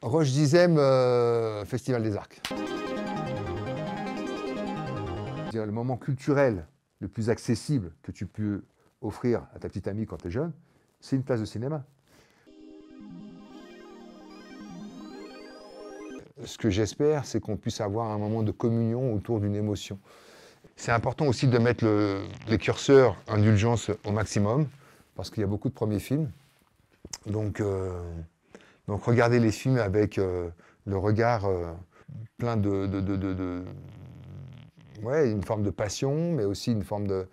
Roche Dizem, Festival des Arcs. Je dirais, le moment culturel le plus accessible que tu peux offrir à ta petite amie quand tu es jeune, c'est une place de cinéma. Ce que j'espère, c'est qu'on puisse avoir un moment de communion autour d'une émotion. C'est important aussi de mettre les curseurs indulgence au maximum, parce qu'il y a beaucoup de premiers films. Donc regardez les films avec le regard plein ouais, une forme de passion, mais aussi une forme de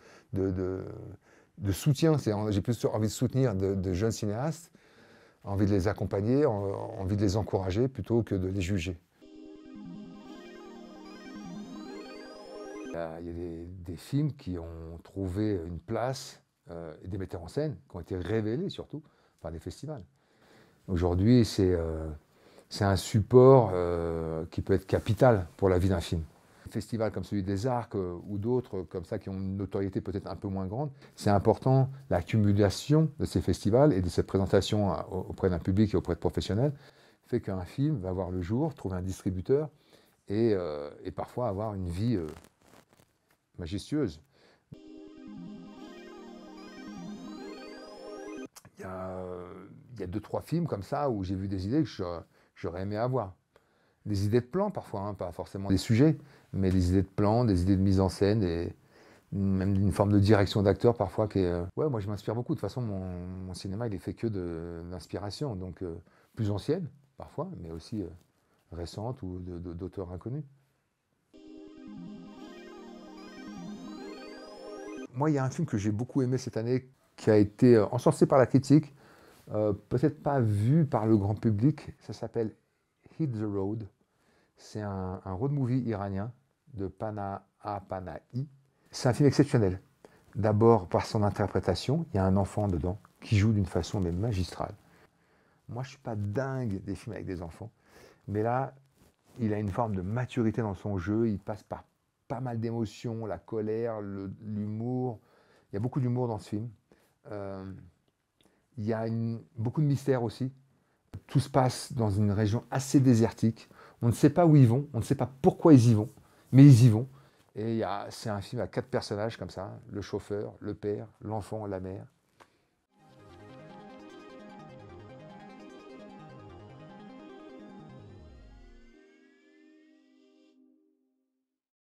soutien. J'ai plus envie de soutenir de jeunes cinéastes, envie de les accompagner, envie de les encourager plutôt que de les juger. Il y a des films qui ont trouvé une place, et des metteurs en scène qui ont été révélés surtout par les festivals. Aujourd'hui, c'est un support qui peut être capital pour la vie d'un film. Un festival comme celui des Arcs ou d'autres comme ça qui ont une notoriété peut-être un peu moins grande, c'est important, l'accumulation de ces festivals et de cette présentation auprès d'un public et auprès de professionnels fait qu'un film va voir le jour, trouver un distributeur et parfois avoir une vie majestueuse. Il y a 2-3 films comme ça où j'ai vu des idées que j'aurais aimé avoir. Des idées de plans parfois, hein, pas forcément des sujets, mais des idées de plans, des idées de mise en scène, et même une forme de direction d'acteur parfois qui est... Ouais, moi je m'inspire beaucoup. De toute façon, mon cinéma, il est fait que d'inspiration, donc plus ancienne parfois, mais aussi récente ou d'auteurs inconnus. Moi, il y a un film que j'ai beaucoup aimé cette année, qui a été encensé par la critique, peut-être pas vu par le grand public. Ça s'appelle Hit the Road. C'est un road movie iranien de Panahi. C'est un film exceptionnel. D'abord par son interprétation, il y a un enfant dedans qui joue d'une façon mais magistrale. Moi, je ne suis pas dingue des films avec des enfants, mais là, il a une forme de maturité dans son jeu. Il passe par pas mal d'émotions, la colère, l'humour. Il y a beaucoup d'humour dans ce film. Il y a beaucoup de mystère aussi. Tout se passe dans une région assez désertique. On ne sait pas où ils vont, on ne sait pas pourquoi ils y vont, mais ils y vont. Et c'est un film à 4 personnages comme ça, le chauffeur, le père, l'enfant, la mère.